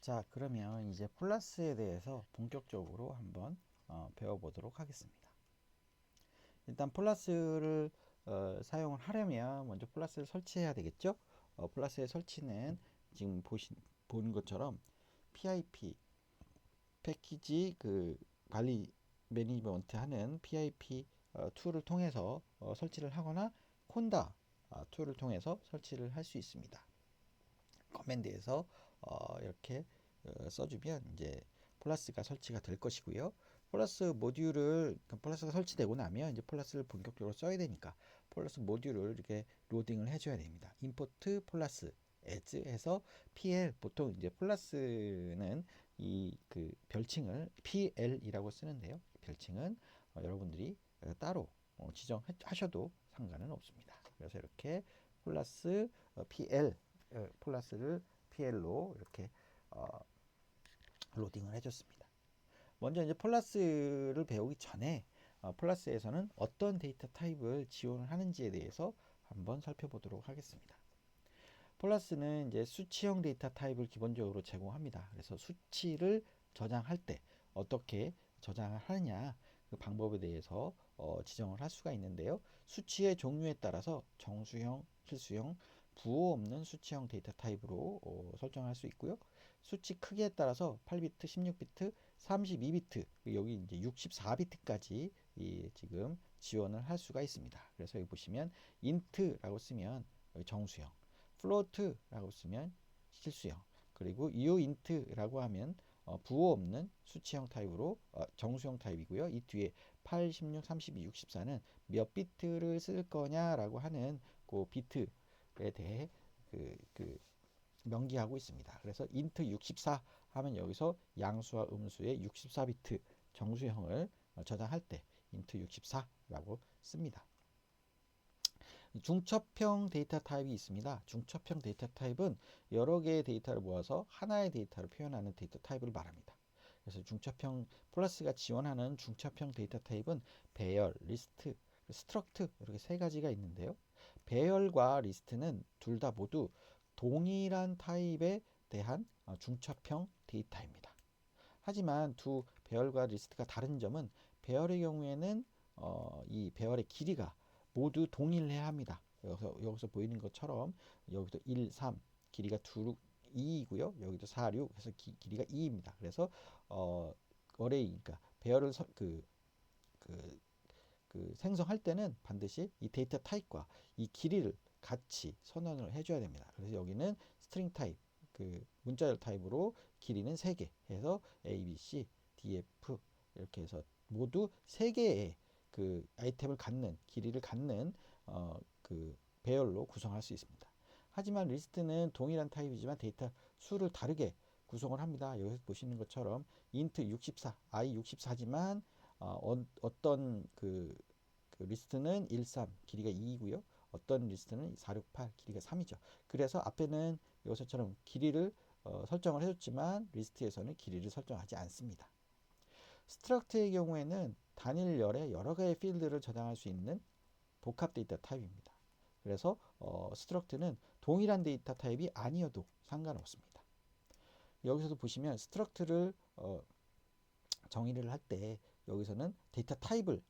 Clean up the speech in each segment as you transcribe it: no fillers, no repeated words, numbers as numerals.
자, 그러면 이제 폴라스에 대해서 본격적으로 한번 배워보도록 하겠습니다. 일단 폴라스를 사용을 하려면 먼저 폴라스를 설치해야 되겠죠? 폴라스의 설치는 지금 보는 것처럼 PIP 패키지 관리 매니지먼트 하는 PIP 툴을 통해서 설치를 하거나 콘다 툴을 통해서 설치를 할 수 있습니다. 커맨드에서 이렇게 써주면 이제 폴라스가 설치가 될 것이고요. 폴라스가 설치되고 나면 이제 폴라스를 본격적으로 써야 되니까 폴라스 모듈을 이렇게 로딩을 해줘야 됩니다. 임포트 폴라스 as 해서 pl, 보통 이제 폴라스는 이 별칭을 pl이라고 쓰는데요. 별칭은 여러분들이 따로 지정하셔도 상관은 없습니다. 그래서 이렇게 폴라스 pl 폴라스를 PL로 이렇게 어, 로딩을 해줬습니다. 먼저 이제 폴라스를 배우기 전에 폴라스에서는 어떤 데이터 타입을 지원을 하는지에 대해서 한번 살펴보도록 하겠습니다. 폴라스는 이제 수치형 데이터 타입을 기본적으로 제공합니다. 그래서 수치를 저장할 때 어떻게 저장을 하느냐 그 방법에 대해서 지정을 할 수가 있는데요. 수치의 종류에 따라서 정수형, 실수형, 부호 없는 수치형 데이터 타입으로 설정할 수 있고요. 수치 크기에 따라서 8비트, 16비트, 32비트, 여기 이제 64비트까지 지금 지원을 할 수가 있습니다. 그래서 여기 보시면 int라고 쓰면 정수형, float라고 쓰면 실수형, 그리고 uint라고 하면 부호 없는 수치형 타입으로 정수형 타입이고요. 이 뒤에 8, 16, 32, 64는 몇 비트를 쓸 거냐라고 하는 그 비트에 대해 그 명기하고 있습니다. 그래서 int 64 하면 여기서 양수와 음수의 64비트 정수형을 저장할 때 int 64라고 씁니다. 중첩형 데이터 타입이 있습니다. 중첩형 데이터 타입은 여러 개의 데이터를 모아서 하나의 데이터로 표현하는 데이터 타입을 말합니다. 그래서 폴라스가 지원하는 중첩형 데이터 타입은 배열, 리스트, 스트럭트 이렇게 세 가지가 있는데요. 배열과 리스트는 둘 다 모두 동일한 타입에 대한 중첩형 데이터입니다. 하지만 두 배열과 리스트가 다른 점은 배열의 경우에는 이 배열의 길이가 모두 동일해야 합니다. 여기서 보이는 것처럼 여기도 1, 3 길이가 2이고요. 여기도 4, 6 해서 길이가 2입니다. 그래서 어레이 그러니까 배열을 생성할 때는 반드시 이 데이터 타입과 이 길이를 같이 선언을 해줘야 됩니다. 그래서 여기는 스트링 타입, 문자열 타입으로 길이는 3개 해서 A, B, C, D, F 이렇게 해서 모두 3개의 아이템을 갖는 길이를 갖는 배열로 구성할 수 있습니다. 하지만 리스트는 동일한 타입이지만 데이터 수를 다르게 구성을 합니다. 여기서 보시는 것처럼 int 64, i 64지만 어떤 리스트는 13 길이가 2이고요. 어떤 리스트는 468 길이가 3이죠. 그래서 앞에는 여기서처럼 길이를 설정을 해줬지만 리스트에서는 길이를 설정하지 않습니다. 스트럭트의 경우에는 단일열에 여러 개의 필드를 저장할 수 있는 복합 데이터 타입입니다. 그래서 스트럭트는 동일한 데이터 타입이 아니어도 상관없습니다. 여기서도 보시면 스트럭트를 정의를 할 때 여기서는 데이터 타입을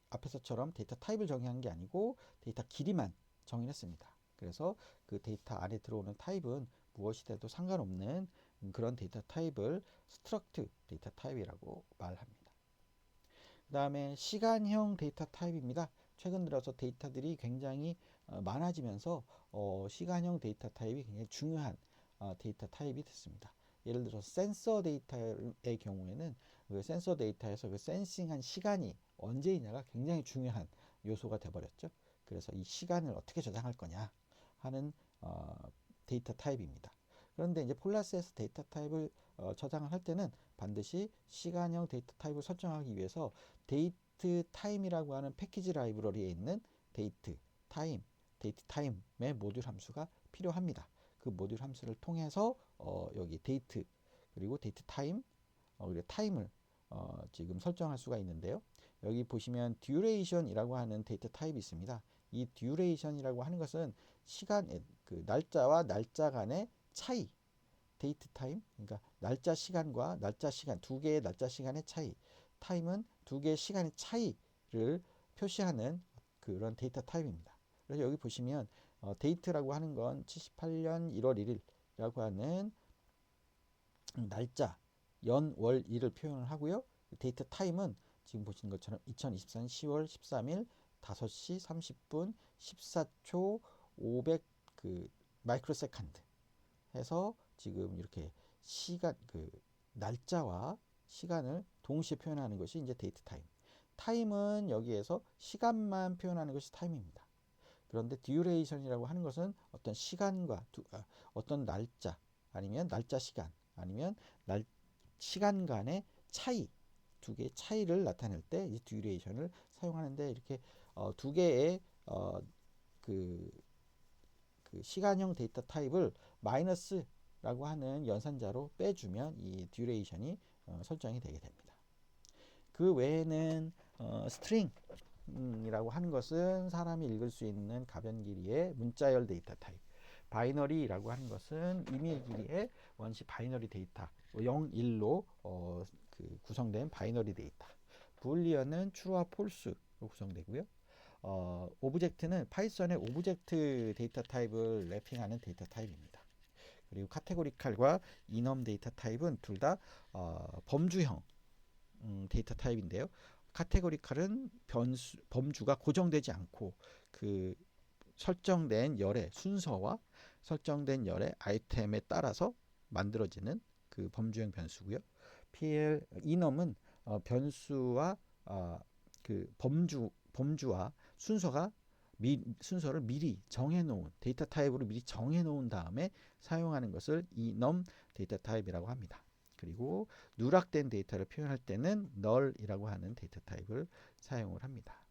앞에서처럼 데이터 타입을 정의한 게 아니고 데이터 길이만 정의했습니다. 그래서 그 데이터 안에 들어오는 타입은 무엇이 돼도 상관없는 그런 데이터 타입을 스트럭트 데이터 타입이라고 말합니다. 그 다음에 시간형 데이터 타입입니다. 최근 들어서 데이터들이 굉장히 많아지면서 시간형 데이터 타입이 굉장히 중요한 데이터 타입이 됐습니다. 예를 들어서 센서 데이터의 경우에는 그 센서 데이터에서 그 센싱한 시간이 언제이냐가 굉장히 중요한 요소가 돼버렸죠. 그래서 이 시간을 어떻게 저장할 거냐 하는 데이터 타입입니다. 그런데 이제 폴라스에서 데이터 타입을 저장을 할 때는 반드시 시간형 데이터 타입을 설정하기 위해서 데이트 타임이라고 하는 패키지 라이브러리에 있는 데이트 타임의 모듈 함수가 필요합니다. 그 모듈 함수를 통해서 여기 데이트 그리고 데이트 타임 그리고 타임을 지금 설정할 수가 있는데요. 여기 보시면 duration이라고 하는 데이터 타입이 있습니다. 이 duration이라고 하는 것은 날짜와 날짜 간의 차이, 데이트 타임, 그러니까 날짜 시간과 날짜 시간, 두 개의 날짜 시간의 차이. 타임은 두 개의 시간의 차이를 표시하는 그런 데이터 타입입니다. 그래서 여기 보시면 데이트라고 하는 건 78년 1월 1일이라고 하는 날짜, 연, 월, 일을 표현을 하고요. 데이터 타임은 지금 보시는 것처럼 2024년 10월 13일 5시 30분 14초 500 마이크로 세컨드 해서 지금 이렇게 시간 날짜와 시간을 동시에 표현하는 것이 이제 데이트 타임. 타임은 여기에서 시간만 표현하는 것이 타임입니다. 그런데 듀레이션이라고 하는 것은 어떤 시간과 어떤 날짜 아니면 날짜 시간 아니면 시간 간의 차이, 두 개의 차이를 나타낼 때 이 듀레이션을 사용하는데, 이렇게 두 개의 그 시간형 데이터 타입을 마이너스라고 하는 연산자로 빼주면 이 듀레이션이 설정이 되게 됩니다. 그 외에는 스트링이라고 하는 것은 사람이 읽을 수 있는 가변 길이의 문자열 데이터 타입, 바이너리라고 하는 것은 이메일 길이의 원시 바이너리 데이터 0, 1로 구성된 바이너리 데이터, 불리언은 true와 false로 구성되고요. 오브젝트는 파이썬의 오브젝트 데이터 타입을 랩핑하는 데이터 타입입니다. 그리고 카테고리칼과 이넘 데이터 타입은 둘 다 범주형 데이터 타입인데요. 카테고리칼은 범주가 고정되지 않고 그 설정된 열의 순서와 설정된 열의 아이템에 따라서 만들어지는 그 범주형 변수고요. 이넘은 변수와 그 범주와 순서를 미리 정해놓은 데이터 타입으로 미리 정해놓은 다음에 사용하는 것을 이넘 데이터 타입이라고 합니다. 그리고 누락된 데이터를 표현할 때는 널이라고 하는 데이터 타입을 사용을 합니다.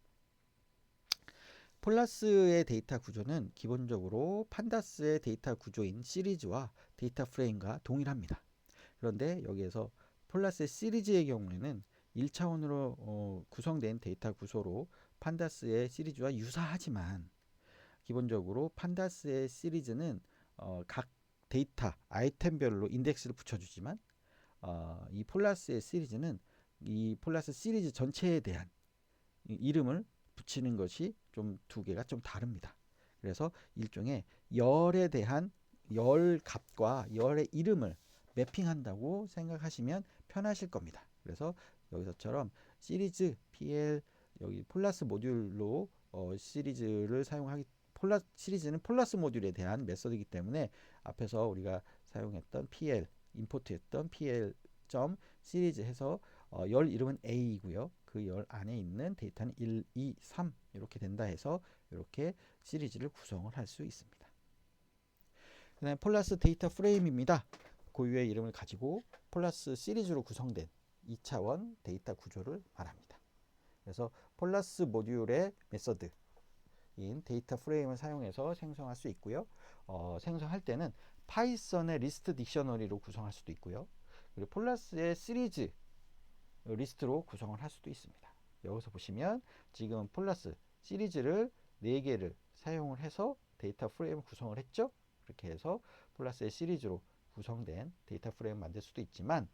폴라스의 데이터 구조는 기본적으로 판다스의 데이터 구조인 시리즈와 데이터 프레임과 동일합니다. 그런데 여기에서 폴라스의 시리즈의 경우에는 1차원으로 구성된 데이터 구조로 판다스의 시리즈와 유사하지만, 기본적으로 판다스의 시리즈는 각 데이터 아이템별로 인덱스를 붙여주지만 이 폴라스의 시리즈는 이 폴라스 시리즈 전체에 대한 이름을 붙이는 것이 좀 두 개가 좀 다릅니다. 그래서 일종의 열에 대한 열 값과 열의 이름을 매핑한다고 생각하시면 편하실 겁니다. 그래서 여기서처럼 시리즈 PL 여기 폴라스 모듈로 시리즈를 사용하기, 시리즈는 폴라스 모듈에 대한 메서드이기 때문에 앞에서 우리가 사용했던 PL 임포트했던 PL 점 시리즈 해서 열 이름은 A이고요. 그 열 안에 있는 데이터는 1, 2, 3 이렇게 된다 해서 이렇게 시리즈를 구성을 할 수 있습니다. 그 다음에 폴라스 데이터 프레임입니다. 고유의 이름을 가지고 폴라스 시리즈로 구성된 2차원 데이터 구조를 말합니다. 그래서 폴라스 모듈의 메서드인 데이터 프레임을 사용해서 생성할 수 있고요. 생성할 때는 파이썬의 리스트 딕셔너리로 구성할 수도 있고요. 그리고 폴라스의 시리즈 리스트로 구성을 할 수도 있습니다. 여기서 보시면 지금 폴라스 시리즈를 4개를 사용을 해서 데이터 프레임을 구성을 했죠. 그렇게 해서 폴라스의 시리즈로 구성된 데이터 프레임을 만들 수도 있지만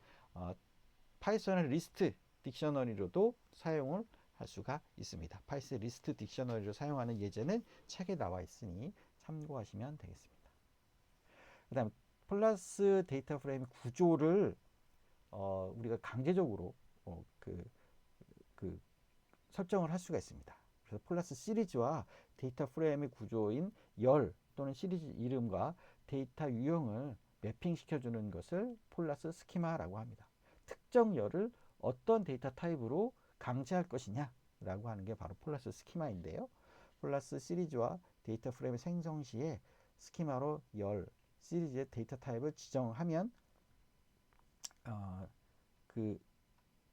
파이썬의 리스트 딕셔너리로도 사용을 할 수가 있습니다. 파이썬 리스트 딕셔너리로 사용하는 예제는 책에 나와 있으니 참고하시면 되겠습니다. 그 다음 폴라스 데이터 프레임 구조를 우리가 강제적으로 설정을 할 수가 있습니다. 그래서 폴라스 시리즈와 데이터 프레임의 구조인 열 또는 시리즈 이름과 데이터 유형을 매핑시켜주는 것을 폴라스 스키마라고 합니다. 특정 열을 어떤 데이터 타입으로 강제할 것이냐 라고 하는 게 바로 폴라스 스키마인데요. 폴라스 시리즈와 데이터 프레임 생성 시에 스키마로 열 시리즈의 데이터 타입을 지정하면 그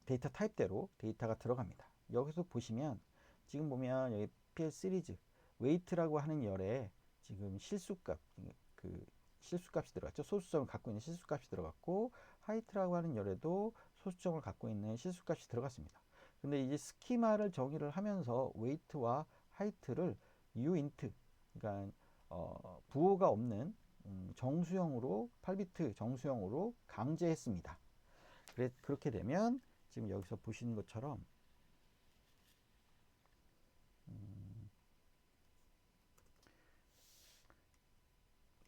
데이터 타입대로 데이터가 들어갑니다. 여기서 보시면 지금 보면 여기 PL 시리즈 웨이트라고 하는 열에 지금 실수값 실수값이 들어갔죠. 소수점을 갖고 있는 실수값이 들어갔고, 하이트라고 하는 열에도 소수점을 갖고 있는 실수값이 들어갔습니다. 근데 이제 스키마를 정의를 하면서 웨이트와 하이트를 uint, 그러니까 부호가 없는 정수형으로 8비트 정수형으로 강제했습니다. 그렇게 되면 지금 여기서 보시는 것처럼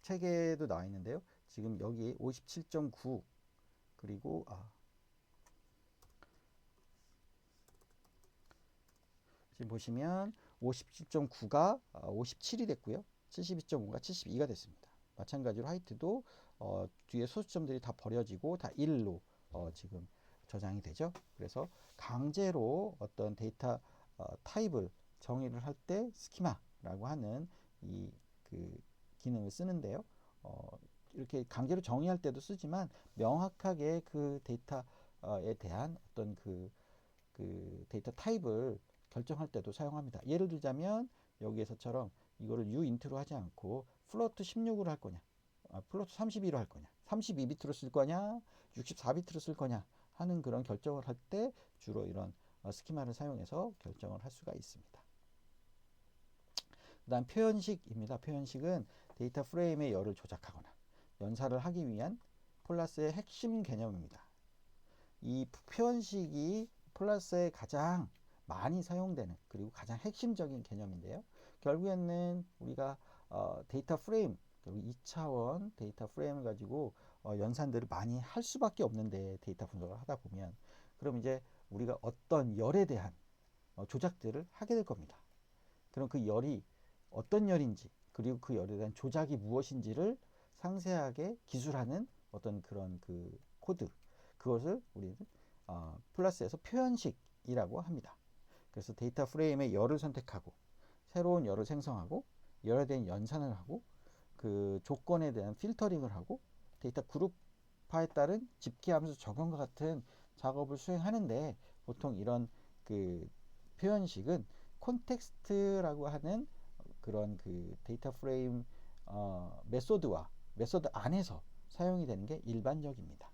책에도 나와 있는데요. 지금 여기 57.9 그리고 지금 보시면 57.9가 57이 됐고요. 72.5가 72가 됐습니다. 마찬가지로 하이트도 뒤에 소수점들이 다 버려지고 다 1로 지금 저장이 되죠. 그래서 강제로 어떤 데이터 타입을 정의를 할 때 스키마라고 하는 이 그 기능을 쓰는데요. 이렇게 강제로 정의할 때도 쓰지만 명확하게 그 데이터에 대한 어떤 그 데이터 타입을 결정할 때도 사용합니다. 예를 들자면 여기에서처럼 이거를 uint로 하지 않고 플로트 16으로 할 거냐, 플로트 32로 할 거냐, 32비트로 쓸 거냐, 64비트로 쓸 거냐 하는 그런 결정을 할 때 주로 이런 스키마를 사용해서 결정을 할 수가 있습니다. 그 다음 표현식입니다. 표현식은 데이터 프레임의 열을 조작하거나 연산을 하기 위한 폴라스의 핵심 개념입니다. 이 표현식이 폴라스에 가장 많이 사용되는 그리고 가장 핵심적인 개념인데요. 결국에는 우리가 데이터 프레임, 그리고 2차원 데이터 프레임을 가지고 연산들을 많이 할 수밖에 없는데 데이터 분석을 하다 보면 그럼 이제 우리가 어떤 열에 대한 조작들을 하게 될 겁니다. 그럼 그 열이 어떤 열인지 그리고 그 열에 대한 조작이 무엇인지를 상세하게 기술하는 어떤 그런 그 코드, 그것을 우리는 플러스에서 표현식이라고 합니다. 그래서 데이터 프레임의 열을 선택하고 새로운 열을 생성하고 열에 대한 연산을 하고 그 조건에 대한 필터링을 하고 데이터 그룹화에 따른 집계함수 적용과 같은 작업을 수행하는데 보통 이런 그 표현식은 콘텍스트라고 하는 그런 그 데이터 프레임 메소드 안에서 사용이 되는 게 일반적입니다.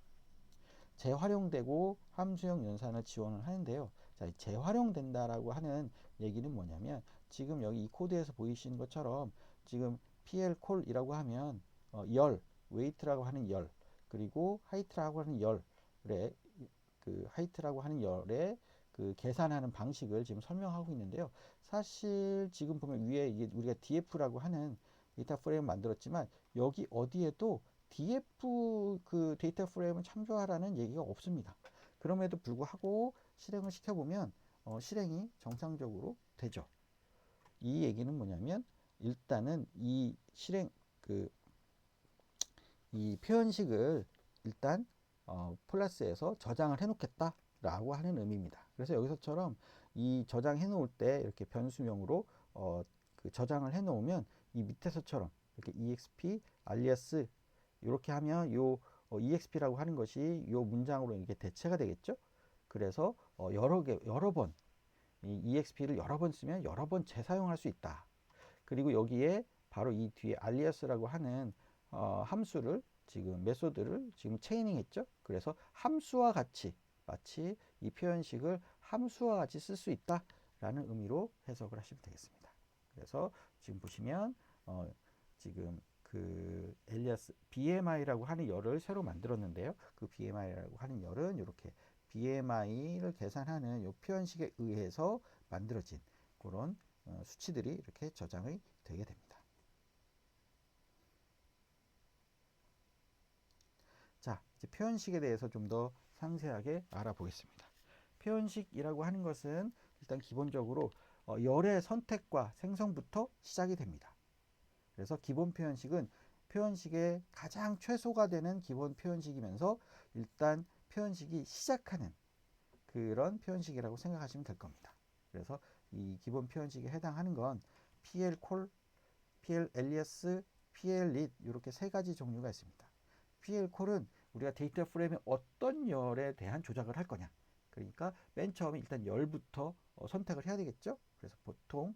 재활용되고 함수형 연산을 지원을 하는데요. 자, 재활용된다라고 하는 얘기는 뭐냐면 지금 여기 이 코드에서 보이시는 것처럼 지금 PL콜이라고 하면 열, 웨이트라고 하는 열, 그리고 하이트라고 하는 열의 그 하이트라고 하는 열의 그 계산하는 방식을 지금 설명하고 있는데요. 사실 지금 보면 위에 이게 우리가 DF라고 하는 데이터 프레임을 만들었지만 여기 어디에도 DF 그 데이터 프레임을 참조하라는 얘기가 없습니다. 그럼에도 불구하고 실행을 시켜보면 실행이 정상적으로 되죠. 이 얘기는 뭐냐면 일단은 이 실행 이 표현식을 일단 폴라스에서 저장을 해 놓겠다라고 하는 의미입니다. 그래서 여기서처럼 이 저장해 놓을 때 이렇게 변수명으로 그 저장을 해 놓으면 이 밑에서처럼 이렇게 exp alias 이렇게 하면 요 exp라고 하는 것이 요 문장으로 이게 대체가 되겠죠. 그래서 여러 번 이 exp를 여러 번 쓰면 여러 번 재사용할 수 있다. 그리고 여기에 바로 이 뒤에 alias라고 하는 함수를 지금 메소드를 지금 체이닝 했죠. 그래서 함수와 같이 마치 이 표현식을 함수와 같이 쓸 수 있다라는 의미로 해석을 하시면 되겠습니다. 그래서 지금 보시면 지금 그 엘리아스 BMI라고 하는 열을 새로 만들었는데요. 그 BMI라고 하는 열은 이렇게 BMI를 계산하는 이 표현식에 의해서 만들어진 그런 수치들이 이렇게 저장이 되게 됩니다. 자, 이제 표현식에 대해서 좀 더 상세하게 알아보겠습니다. 표현식이라고 하는 것은 일단 기본적으로 열의 선택과 생성부터 시작이 됩니다. 그래서 기본 표현식은 표현식의 가장 최소가 되는 기본 표현식이면서 일단 표현식이 시작하는 그런 표현식이라고 생각하시면 될 겁니다. 그래서 이 기본 표현식에 해당하는 건 PL 콜, PL alias, PL lit 이렇게 세 가지 종류가 있습니다. PL 콜은 우리가 데이터 프레임의 어떤 열에 대한 조작을 할 거냐. 그러니까 맨 처음에 일단 열부터 선택을 해야 되겠죠. 그래서 보통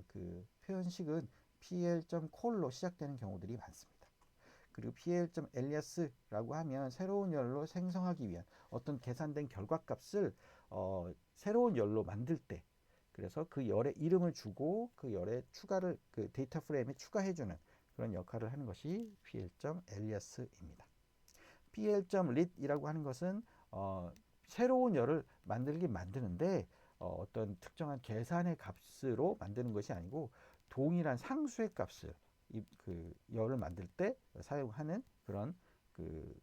그 표현식은 PL.콜로 시작되는 경우들이 많습니다. 그리고 PL.alias라고 하면 새로운 열로 생성하기 위한 어떤 계산된 결과값을 새로운 열로 만들 때 그래서 그 열에 이름을 주고 그 열에 추가를 그 데이터 프레임에 추가해주는 그런 역할을 하는 것이 pl.alias입니다. pl.read이라고 하는 것은 새로운 열을 만드는데 어떤 특정한 계산의 값으로 만드는 것이 아니고 동일한 상수의 값을 그 열을 만들 때 사용하는 그런 그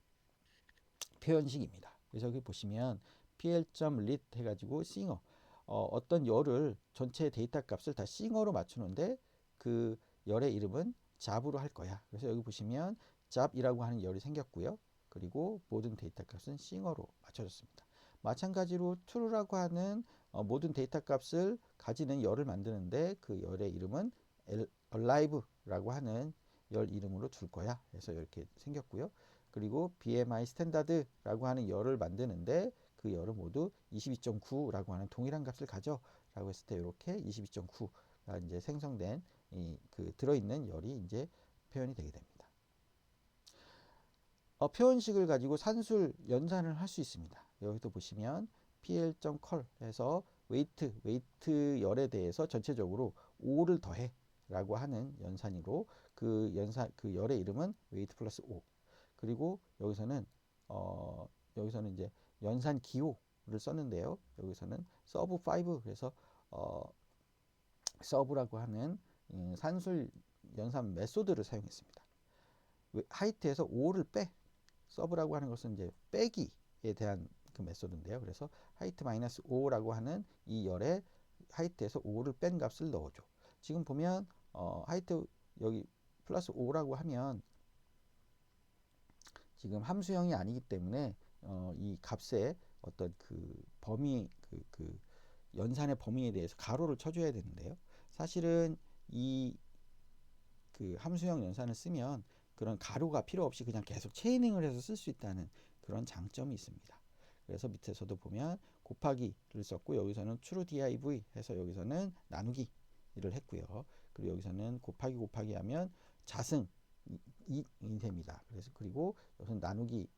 표현식입니다. 그래서 여기 보시면 pl.read 해가지고 싱어 어떤 열을 전체 데이터 값을 다 싱어로 맞추는데 그 열의 이름은 잡으로 할 거야. 그래서 여기 보시면 잡이라고 하는 열이 생겼고요. 그리고 모든 데이터 값은 싱어로 맞춰졌습니다. 마찬가지로 true라고 하는 모든 데이터 값을 가지는 열을 만드는데 그 열의 이름은 alive라고 하는 열 이름으로 줄 거야. 그래서 이렇게 생겼고요. 그리고 BMI 스탠다드라고 하는 열을 만드는데 그 열은 모두 22.9라고 하는 동일한 값을 가져 라고 했을 때 이렇게 22.9가 이제 생성된 그 들어있는 열이 이제 표현이 되게 됩니다. 표현식을 가지고 산술 연산을 할 수 있습니다. 여기도 보시면 pl.col 해서 웨이트 열에 대해서 전체적으로 5를 더해 라고 하는 연산으로 그 열의 이름은 웨이트 플러스 5. 그리고 여기서는 이제 연산 기호를 썼는데요. 여기서는 서브 5 그래서 서브라고 하는 산술 연산 메소드를 사용했습니다. 하이트에서 5를 빼 서브라고 하는 것은 이제 빼기에 대한 그 메소드인데요. 그래서 하이트 마이너스 5라고 하는 이 열에 하이트에서 5를 뺀 값을 넣어줘. 지금 보면 하이트 여기 플러스 5라고 하면 지금 함수형이 아니기 때문에 이 값의 어떤 그 범위 그 연산의 범위에 대해서 가로를 쳐줘야 되는데요. 사실은 이 그 함수형 연산을 쓰면 그런 가로가 필요 없이 그냥 계속 체이닝을 해서 쓸 수 있다는 그런 장점이 있습니다. 그래서 밑에서도 보면 곱하기를 썼고 여기서는 true div 해서 여기서는 나누기를 했고요. 그리고 여기서는 곱하기 하면 자승이 됩니다. 그래서 그리고 여기서 나누기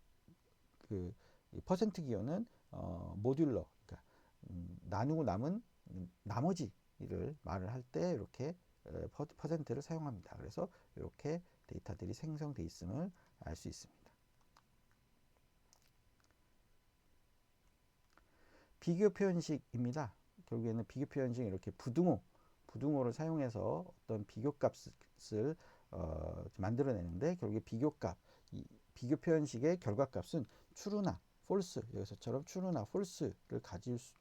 그 퍼센트 기호는 모듈러 그러니까 나누고 남은 나머지를 말을 할 때 이렇게 퍼센트를 사용합니다. 그래서 이렇게 데이터들이 생성되어 있음을 알 수 있습니다. 비교 표현식입니다. 결국에는 비교 표현식 이렇게 부등호를 사용해서 어떤 비교 값을 만들어내는데 결국에 비교 표현식의 결과값은 true나 false 여기서처럼 true나 false를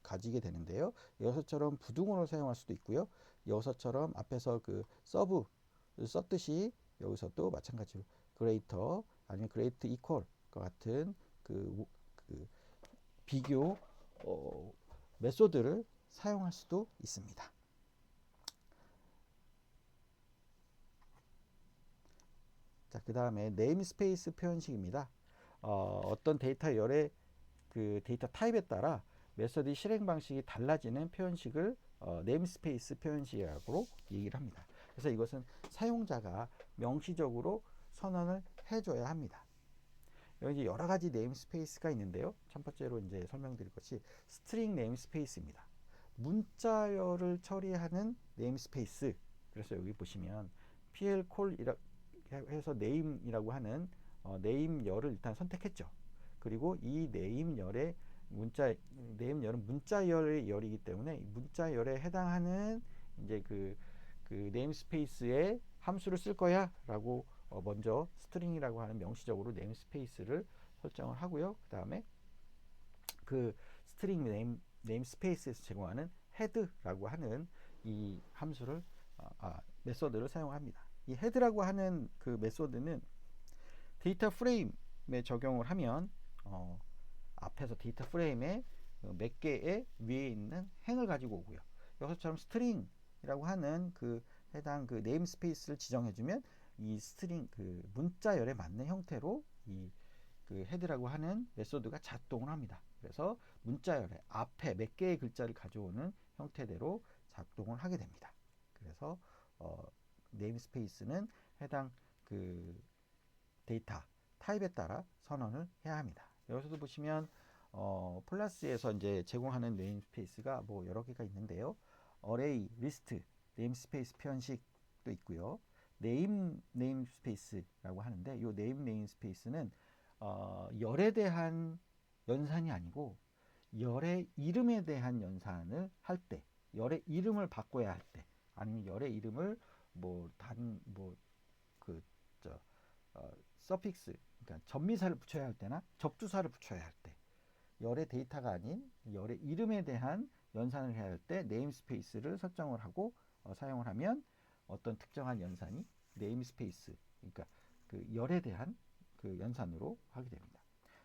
가지게 되는데요. 여기서처럼 부등호를 사용할 수도 있고요. 여기서처럼 앞에서 그 서브를 썼듯이 여기서도 마찬가지로 greater 아니면 great equal 같은 그 비교 메소드를 사용할 수도 있습니다. 자, 그 다음에 네임스페이스 표현식입니다. 어떤 데이터 열의 그 데이터 타입에 따라 메소드 실행 방식이 달라지는 표현식을 네임스페이스 표현식이라고 얘기를 합니다. 그래서 이것은 사용자가 명시적으로 선언을 해줘야 합니다. 여기 여러 가지 네임스페이스가 있는데요. 첫 번째로 이제 설명드릴 것이 스트링 네임스페이스입니다. 문자열을 처리하는 네임스페이스. 그래서 여기 보시면 plcall 해서 네임이라고 하는 네임열을 일단 선택했죠. 그리고 이 네임열의 네임열은 문자열의 열이기 때문에 문자열에 해당하는 이제 그 네임스페이스에 함수를 쓸 거야라고 먼저 스트링이라고 하는 명시적으로 네임스페이스를 설정을 하고요. 그 다음에 그 스트링 네임스페이스에서 제공하는 헤드라고 하는 이 함수를 메소드를 사용합니다. 이 헤드라고 하는 그 메소드는 데이터 프레임에 적용을 하면 앞에서 데이터 프레임에 몇 개의 위에 있는 행을 가지고 오고요. 여기서처럼 스트링이라고 하는 그 해당 그 네임스페이스를 지정해주면 이 스트링 그 문자열에 맞는 형태로 이 그 헤드라고 하는 메소드가 작동을 합니다. 그래서 문자열의 앞에 몇 개의 글자를 가져오는 형태대로 작동을 하게 됩니다. 그래서 네임스페이스는 해당 그 데이터 타입에 따라 선언을 해야 합니다. 여기서도 보시면 플러스에서 이제 제공하는 네임스페이스가 뭐 여러 개가 있는데요. 어레이, 리스트, 네임스페이스 표현식도 있고요. 네임 스페이스라고 하는데 이 네임 스페이스는 열에 대한 연산이 아니고 열의 이름에 대한 연산을 할 때, 열의 이름을 바꿔야 할 때, 아니면 열의 이름을 뭐단뭐그 저 서픽스, 그러니까 접미사를 붙여야 할 때나 접두사를 붙여야 할 때, 열의 데이터가 아닌 열의 이름에 대한 연산을 해야 할 때 네임스페이스를 설정을 하고 사용을 하면 어떤 특정한 연산이 네임스페이스, 그러니까 그 열에 대한 그 연산으로 하게 됩니다.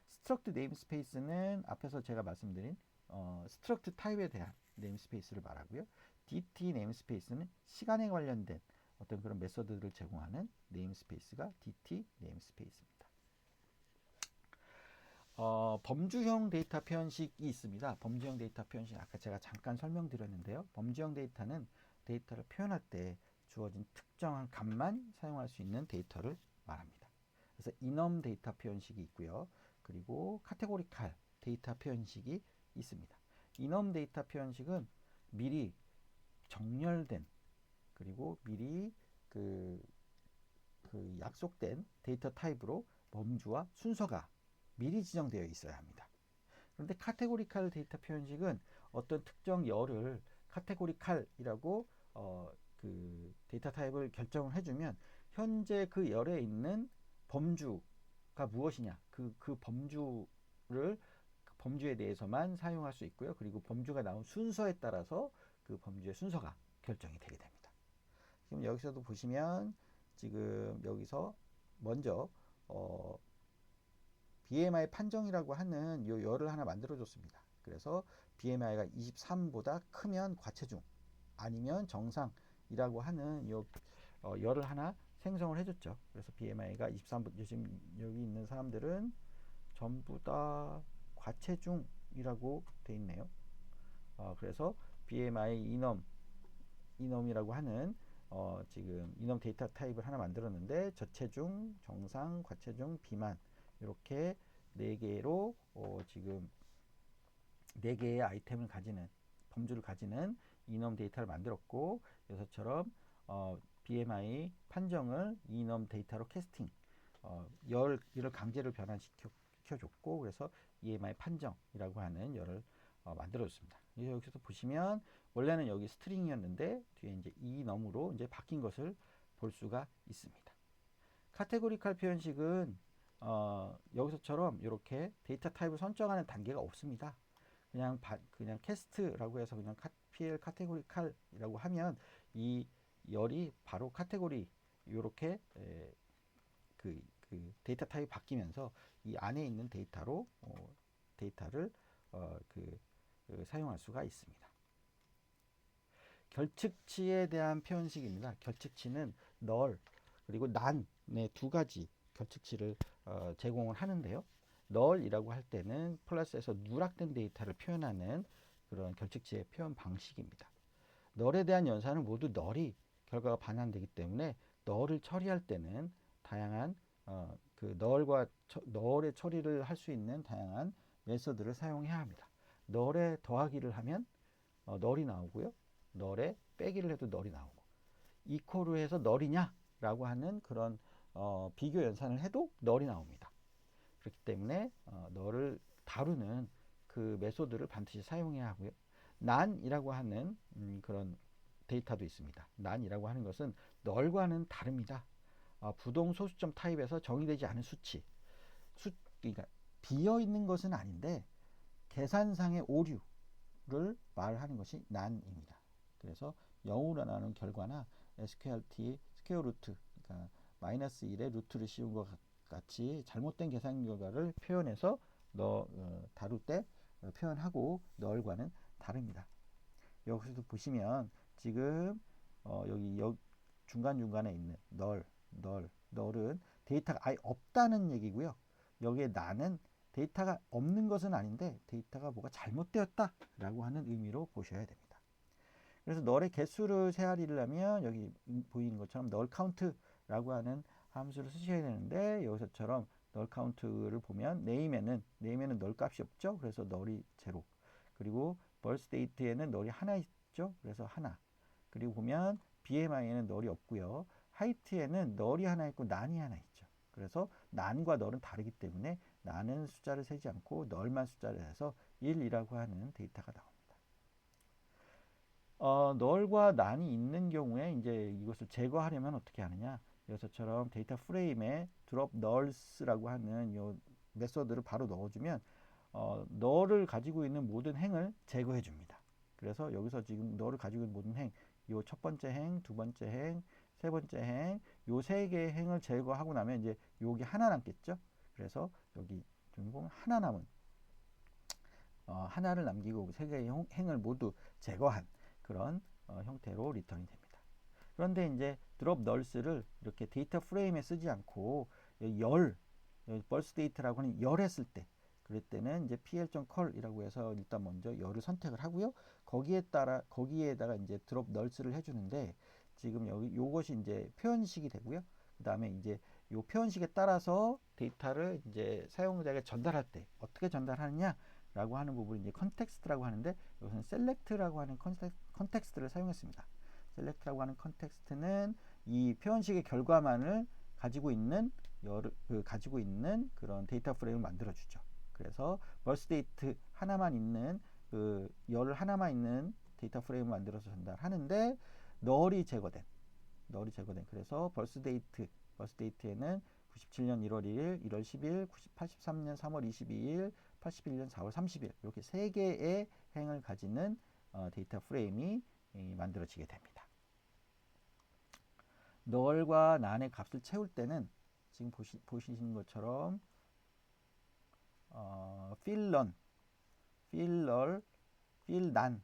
스트럭트 네임스페이스는 앞에서 제가 말씀드린 스트럭트 타입에 대한 네임스페이스를 말하고요. DT 네임스페이스는 시간에 관련된 어떤 그런 메소드를 제공하는 네임스페이스가 DT 네임스페이스입니다. 범주형 데이터 표현식이 있습니다. 범주형 데이터 표현식 아까 제가 잠깐 설명드렸는데요. 범주형 데이터는 데이터를 표현할 때 주어진 특정한 값만 사용할 수 있는 데이터를 말합니다. 그래서 이넘 데이터 표현식이 있고요. 그리고 카테고리칼 데이터 표현식이 있습니다. 이넘 데이터 표현식은 미리 정렬된 그리고 미리 그 약속된 데이터 타입으로 범주와 순서가 미리 지정되어 있어야 합니다. 그런데 카테고리칼 데이터 표현식은 어떤 특정 열을 카테고리칼이라고 그 데이터 타입을 결정을 해주면 현재 그 열에 있는 범주가 무엇이냐 그 범주를 범주에 대해서만 사용할 수 있고요. 그리고 범주가 나온 순서에 따라서 그 범주의 순서가 결정이 되게 됩니다. 지금 여기서도 보시면 지금 여기서 먼저 BMI 판정이라고 하는 요 열을 하나 만들어 줬습니다. 그래서 BMI가 23보다 크면 과체중 아니면 정상이라고 하는 요 열을 하나 생성을 해줬죠. 그래서 BMI가 23, 지금 여기 있는 사람들은 전부 다 과체중이라고 돼 있네요. 그래서 BMI 이넘이라고 하는 지금 이넘 데이터 타입을 하나 만들었는데 저체중, 정상, 과체중, 비만 이렇게 네 개로 지금 네 개의 아이템을 가지는 범주를 가지는 이넘 데이터를 만들었고 여기서처럼 BMI 판정을 이넘 데이터로 캐스팅 열을 강제로 변환시켜줬고 그래서 EMI 판정이라고 하는 열을 만들어줬습니다. 여기서 보시면 원래는 여기 스트링이었는데 뒤에 이제 이넘으로 이제 바뀐 것을 볼 수가 있습니다. 카테고리칼 표현식은 여기서처럼 이렇게 데이터 타입을 선정하는 단계가 없습니다. 그냥 캐스트라고 해서 그냥 PL 카테고리칼이라고 하면 이 열이 바로 카테고리 이렇게 그 데이터 타입이 바뀌면서 이 안에 있는 데이터로 데이터를 사용할 수가 있습니다. 결측치에 대한 표현식입니다. 결측치는 널 그리고 난의 두 가지 결측치를 제공을 하는데요. 널이라고 할 때는 플러스에서 누락된 데이터를 표현하는 그런 결측치의 표현 방식입니다. 널에 대한 연산은 모두 널이 결과가 반환되기 때문에 널을 처리할 때는 다양한 그 널의 처리를 할 수 있는 다양한 메서드를 사용해야 합니다. 널에 더하기를 하면 널이 나오고요. 널에 빼기를 해도 널이 나오고 이코로 해서 널이냐 라고 하는 그런 비교 연산을 해도 널이 나옵니다. 그렇기 때문에 널을 다루는 그 메소드를 반드시 사용해야 하고요. 난이라고 하는 그런 데이터도 있습니다. 난이라고 하는 것은 널과는 다릅니다. 부동 소수점 타입에서 정의되지 않은 그러니까 비어 있는 것은 아닌데 계산상의 오류를 말하는 것이 난입니다. 그래서 0으로 나오는 결과나 SQRT 스퀘어 루트, 그러니까 마이너스 1의 루트를 씌운 것 같이 잘못된 계산 결과를 표현해서 다룰 때 표현하고 널과는 다릅니다. 여기서도 보시면 지금 여기 중간중간에 있는 널은 데이터가 아예 없다는 얘기고요. 여기에 나는 데이터가 없는 것은 아닌데 데이터가 뭐가 잘못되었다라고 하는 의미로 보셔야 됩니다. 그래서 널의 개수를 세하려면 여기 보이는 것처럼 널 카운트라고 하는 함수를 쓰셔야 되는데 여기서처럼 널 카운트를 보면 네임에는 널 값이 없죠. 그래서 널이 0. 그리고 벌스 데이트에는 널이 하나 있죠. 그래서 하나. 그리고 보면 BMI에는 널이 없고요. 하이트에는 널이 하나 있고 난이 하나 있죠. 그래서 난과 널은 다르기 때문에 난은 숫자를 세지 않고 널만 숫자를 해서 1이라고 하는 데이터가 나옵니다. 널과 난이 있는 경우에 이제 이것을 제거하려면 어떻게 하느냐? 여기서처럼 데이터 프레임에 drop nulls라고 하는 요 메소드를 바로 넣어주면 널을 가지고 있는 모든 행을 제거해 줍니다. 그래서 여기서 지금 널을 가지고 있는 모든 행, 요 첫 번째 행, 두 번째 행, 세 번째 행, 요 세 개의 행을 제거하고 나면 이제 요게 하나 남겠죠? 그래서 여기 좀 보면 하나 남은 하나를 남기고 세 개의 행을 모두 제거한 그런 형태로 리턴이 됩니다. 그런데 이제 drop nulls를 이렇게 데이터 프레임에 쓰지 않고 열, birth date라고 하는 열 했을 때 그럴 때는 이제 pl.cur이라고 해서 일단 먼저 열을 선택을 하고요. 거기에다가 이제 drop nulls를 해주는데 지금 여기 요것이 이제 표현식이 되고요. 그 다음에 이제 요 표현식에 따라서 데이터를 이제 사용자에게 전달할 때 어떻게 전달하느냐 라고 하는 부분이 이제 컨텍스트라고 하는데 이것은 select라고 하는 컨텍스트를 사용했습니다. select라고 하는 컨텍스트는 이 표현식의 결과만을 가지고 있는 가지고 있는 그런 데이터 프레임을 만들어 주죠. 그래서 birth date 하나만 있는 그 열 하나만 있는 데이터 프레임을 만들어서 전달하는데 널이 제거된 그래서 birth date에는 97년 1월 1일, 1월 10일, 83년 3월 22일, 81년 4월 30일 이렇게 세 개의 행을 가지는 데이터 프레임이 만들어지게 됩니다. 널과 난의 값을 채울 때는 지금 보시는 것처럼 fill none, fill null, fill none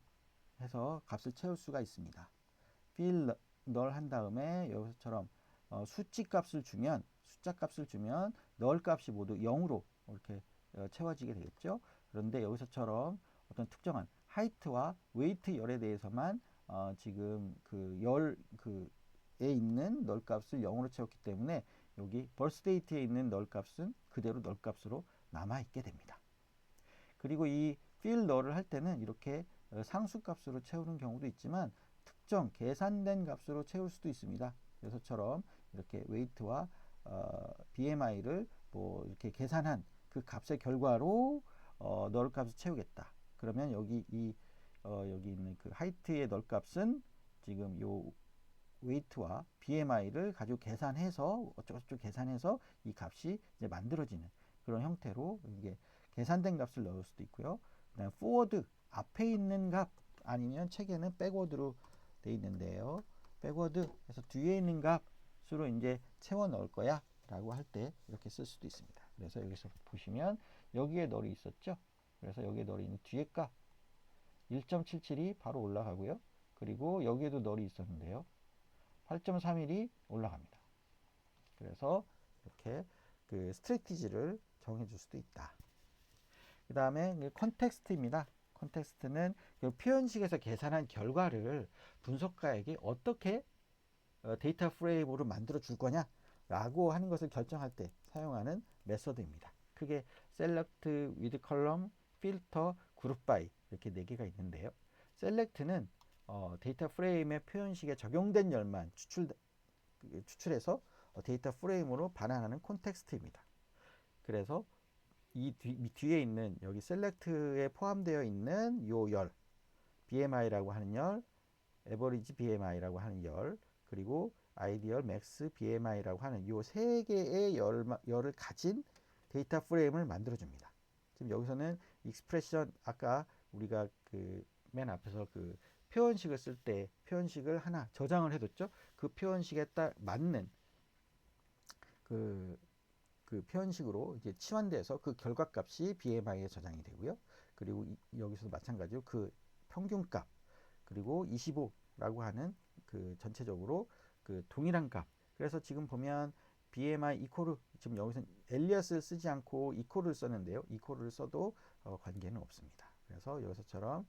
해서 값을 채울 수가 있습니다. fill null 한 다음에 여기서처럼 숫자 값을 주면 null 값이 모두 0으로 이렇게 채워지게 되겠죠. 그런데 여기서처럼 어떤 특정한 height와 weight 열에 대해서만 지금 에 있는 null 값을 0으로 채웠기 때문에 여기 birth date에 있는 null 값은 그대로 null 값으로 남아 있게 됩니다. 그리고 이 fill null을 할 때는 이렇게 상수 값으로 채우는 경우도 있지만 특정 계산된 값으로 채울 수도 있습니다. 여기서처럼 이렇게 weight와 BMI를 뭐 이렇게 계산한 그 값의 결과로 null 값을 채우겠다. 그러면 여기 여기 있는 그 height의 null 값은 지금 요 weight와 BMI를 가지고 계산해서 어쩌고저쩌고 계산해서 이 값이 이제 만들어지는 그런 형태로 이게 계산된 값을 넣을 수도 있고요. 그다음 forward 앞에 있는 값 아니면 책에는 backward로 돼 있는데요. backward에서 뒤에 있는 값으로 이제 채워 넣을 거야 라고 할 때 이렇게 쓸 수도 있습니다. 그래서 여기서 보시면 여기에 널이 있었죠. 그래서 여기에 널이 있는 뒤에 값 1.77이 바로 올라가고요. 그리고 여기에도 널이 있었는데요. 8.31이 올라갑니다. 그래서 이렇게 그 스트래티지를 정해줄 수도 있다. 그 다음에 컨텍스트입니다. 컨텍스트는 표현식에서 계산한 결과를 분석가에게 어떻게 데이터 프레임으로 만들어 줄 거냐 라고 하는 것을 결정할 때 사용하는 메서드입니다. 크게 select, with column, filter, group by 이렇게 4개가 있는데요. select는 데이터 프레임의 표현식에 적용된 열만 추출해서 데이터 프레임으로 반환하는 콘텍스트입니다. 그래서 이 뒤에 있는 여기 select에 포함되어 있는 요 열, BMI라고 하는 열, average BMI라고 하는 열, 그리고 ideal max BMI라고 하는 요 세 개의 열을 가진 데이터 프레임을 만들어 줍니다. 지금 여기서는 익스프레션 아까 우리가 그 맨 앞에서 그 표현식을 쓸 때 표현식을 하나 저장을 해뒀죠. 그 표현식에 딱 맞는 그 표현식으로 이제 치환돼서 그 결과값이 BMI에 저장이 되고요. 그리고 여기서도 마찬가지로 그 평균값 그리고 25라고 하는 그 전체적으로 그 동일한 값. 그래서 지금 보면 BMI 이코르 지금 여기서 엘리어스를 쓰지 않고 이코르를 썼는데요. 이코르를 써도 관계는 없습니다. 그래서 여기서처럼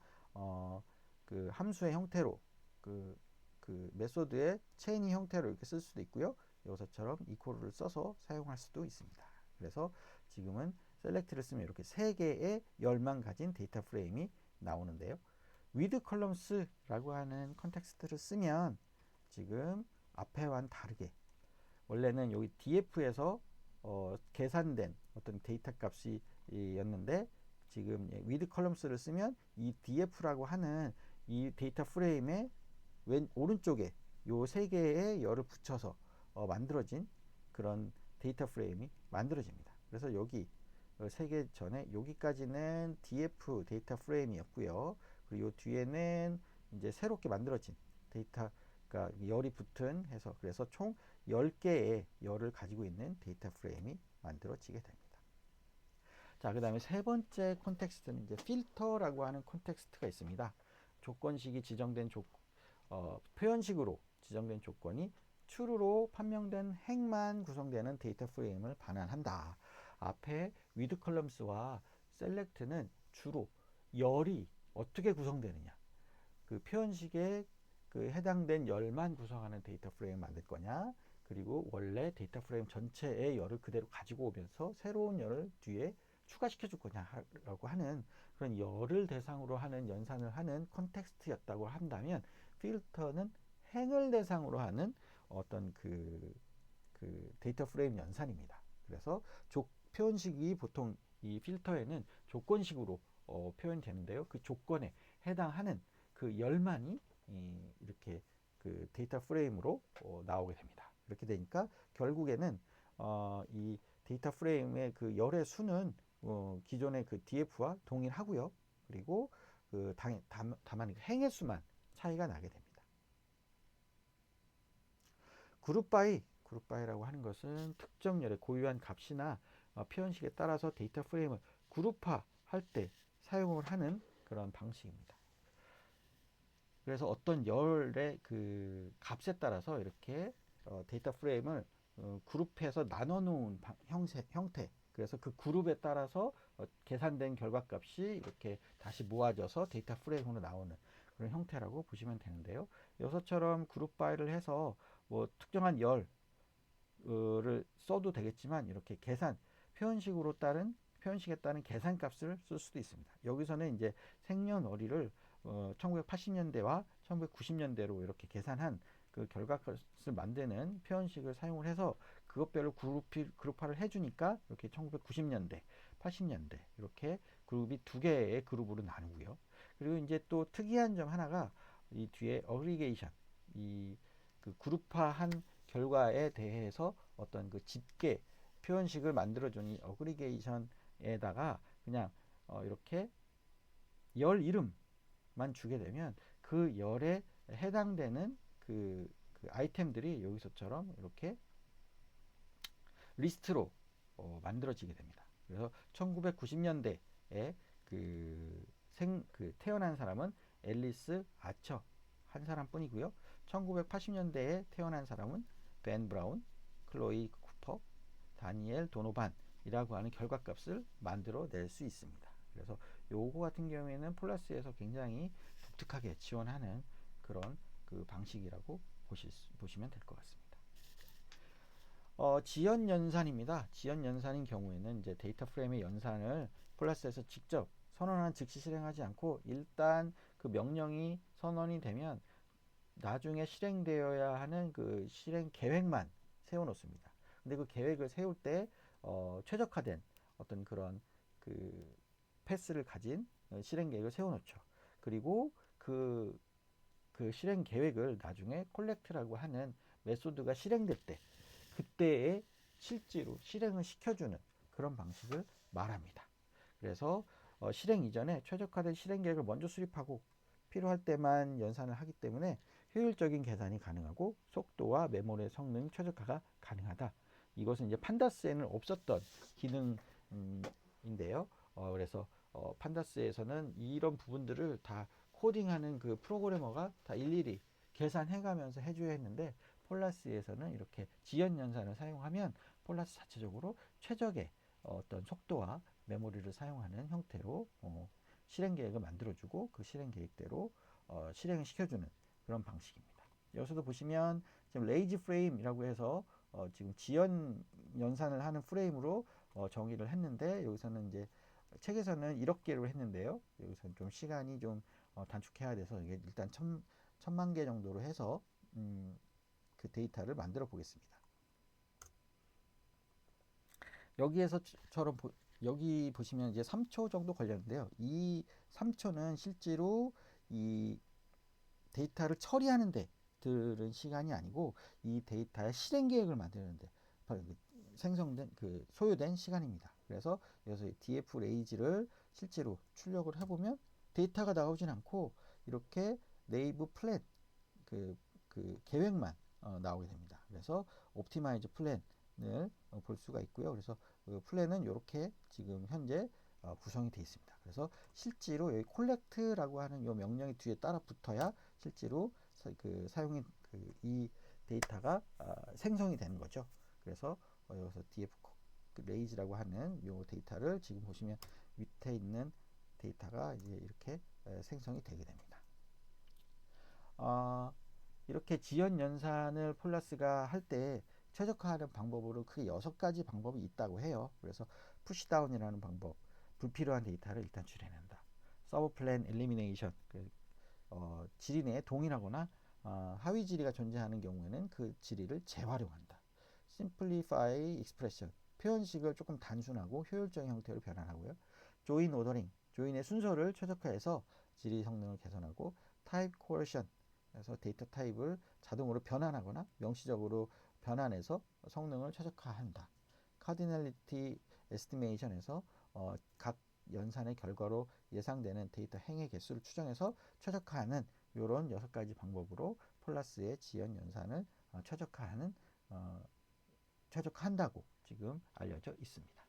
그 함수의 형태로 그 메소드의 체인이 형태로 이렇게 쓸 수도 있고요. 여기서처럼 이코르를 써서 사용할 수도 있습니다. 그래서 지금은 select를 쓰면 이렇게 3개의 열만 가진 데이터 프레임이 나오는데요. with columns라고 하는 컨텍스트를 쓰면 지금 앞에와는 다르게 원래는 여기 DF에서 계산된 어떤 데이터 값이 였는데 지금 with columns를 쓰면 이 DF라고 하는 이 데이터 프레임의 왼 오른쪽에 요 세 개의 열을 붙여서 만들어진 그런 데이터 프레임이 만들어집니다. 그래서 여기 세 개 전에 여기까지는 DF 데이터 프레임이었고요. 그리고 요 뒤에는 이제 새롭게 만들어진 데이터가 열이 붙은 해서 그래서 총 10개의 열을 가지고 있는 데이터 프레임이 만들어지게 됩니다. 자, 그 다음에 세 번째 콘텍스트는 이제 필터라고 하는 콘텍스트가 있습니다. 조건식이 지정된 표현식으로 지정된 조건이 true로 판명된 행만 구성되는 데이터 프레임을 반환한다. 앞에 with columns와 select는 주로 열이 어떻게 구성되느냐, 그 표현식에 그 해당된 열만 구성하는 데이터 프레임을 만들 거냐, 그리고 원래 데이터 프레임 전체의 열을 그대로 가지고 오면서 새로운 열을 뒤에 추가시켜 줄 거냐라고 하는 그런 열을 대상으로 하는 연산을 하는 컨텍스트였다고 한다면, 필터는 행을 대상으로 하는 어떤 그 데이터 프레임 연산입니다. 그래서 표현식이 보통 이 필터에는 조건식으로 표현되는데요. 그 조건에 해당하는 그 열만이 이렇게 그 데이터 프레임으로 나오게 됩니다. 이렇게 되니까 결국에는 이 데이터 프레임의 그 열의 수는 기존의 그 DF와 동일하고요. 그리고 그 다만 행의 수만 차이가 나게 됩니다. 그룹바이라고 하는 것은 특정 열의 고유한 값이나 표현식에 따라서 데이터 프레임을 그룹화할 때 사용을 하는 그런 방식입니다. 그래서 어떤 열의 그 값에 따라서 이렇게 데이터 프레임을 그룹해서 나눠 놓은 형태. 그래서 그 그룹에 따라서 계산된 결과값이 이렇게 다시 모아져서 데이터 프레임으로 나오는 그런 형태라고 보시면 되는데요. 여기서처럼 그룹 바이를 해서 뭐 특정한 열을 써도 되겠지만 이렇게 표현식에 따른 계산값을 쓸 수도 있습니다. 여기서는 이제 생년월일을 1980년대와 1990년대로 이렇게 계산한 그 결과값을 만드는 표현식을 사용을 해서 그것별로 그룹화를 해주니까 이렇게 1990년대, 80년대 이렇게 그룹이 두 개의 그룹으로 나누고요. 그리고 이제 또 특이한 점 하나가 이 뒤에 어그리게이션, 이 그 그룹화한 결과에 대해서 어떤 그 집계 표현식을 만들어준 이 어그리게이션에다가 그냥 이렇게 열 이름만 주게 되면 그 열에 해당되는 그 아이템들이 여기서처럼 이렇게 리스트로 만들어지게 됩니다. 그래서 1990년대에 태어난 사람은 앨리스 아처 한 사람뿐이고요. 1980년대에 태어난 사람은 벤 브라운, 클로이 쿠퍼, 다니엘 도노반이라고 하는 결과값을 만들어낼 수 있습니다. 그래서 요거 같은 경우에는 폴라스에서 굉장히 독특하게 지원하는 그런 그 방식이라고 보시면 될 것 같습니다. 지연 연산입니다. 지연 연산인 경우에는 이제 데이터 프레임의 연산을 폴라스에서 직접 선언한 즉시 실행하지 않고 일단 그 명령이 선언이 되면 나중에 실행되어야 하는 그 실행 계획만 세워놓습니다. 근데 그 계획을 세울 때 최적화된 어떤 그런 그 패스를 가진 실행 계획을 세워놓죠. 그리고 그 실행 계획을 나중에 콜렉트라고 하는 메소드가 실행될 때 그때에 실제로 실행을 시켜주는 그런 방식을 말합니다. 그래서 실행 이전에 최적화된 실행 계획을 먼저 수립하고 필요할 때만 연산을 하기 때문에 효율적인 계산이 가능하고 속도와 메모리의 성능 최적화가 가능하다. 이것은 이제 판다스에는 없었던 기능인데요. 그래서 판다스에서는 이런 부분들을 다 코딩하는 그 프로그래머가 다 일일이 계산해가면서 해줘야 했는데 폴라스에서는 이렇게 지연 연산을 사용하면 폴라스 자체적으로 최적의 어떤 속도와 메모리를 사용하는 형태로 실행 계획을 만들어주고 그 실행 계획대로 실행을 시켜주는 그런 방식입니다. 여기서도 보시면 지금 레이지 프레임이라고 해서 지금 지연 연산을 하는 프레임으로 정의를 했는데 여기서는 이제 책에서는 1억 개로 했는데요. 여기서는 좀 시간이 좀 단축해야 돼서 이게 일단 1000만 개 정도로 해서 그 데이터를 만들어 보겠습니다. 여기에서처럼 여기 보시면 이제 3초 정도 걸렸는데요. 이 3초는 실제로 이 데이터를 처리하는 데 들은 시간이 아니고 이 데이터의 실행 계획을 만드는데 생성된 소요된 시간입니다. 그래서 여기서 df 레이즈를 실제로 출력을 해보면 데이터가 나오진 않고 이렇게 네이브 플랜 그 계획만 나오게 됩니다. 그래서 옵티마이즈 플랜을 볼 수가 있고요. 그래서 그 플랜은 이렇게 지금 현재 구성이 되어 있습니다. 그래서 실제로 여기 콜렉트라고 하는 이 명령이 뒤에 따라 붙어야 실제로 사용인 이 데이터가 생성이 되는 거죠. 그래서 여기서 df 레이즈라고 하는 이 데이터를 지금 보시면 밑에 있는 데이터가 이제 이렇게 생성이 되게 됩니다. 이렇게 지연 연산을 폴라스가 할 때 최적화하는 방법으로 크게 6가지 방법이 있다고 해요. 그래서 푸시다운이라는 방법, 불필요한 데이터를 일단 줄여낸다. 서브 플랜 엘리미네이션, 지리 내에 동일하거나 하위 지리가 존재하는 경우에는 그 지리를 재활용한다. 심플리파이 익스프레션, 표현식을 조금 단순하고 효율적인 형태로 변환하고요. 조인 오더링, 조인의 순서를 최적화해서 지리 성능을 개선하고 타입 코어션, 그래서 데이터 타입을 자동으로 변환하거나 명시적으로 변환해서 성능을 최적화한다. 카디널리티 에스티메이션에서 각 연산의 결과로 예상되는 데이터 행의 개수를 추정해서 최적화하는 이런 6가지 방법으로 폴라스의 지연 연산을 최적화한다고 지금 알려져 있습니다.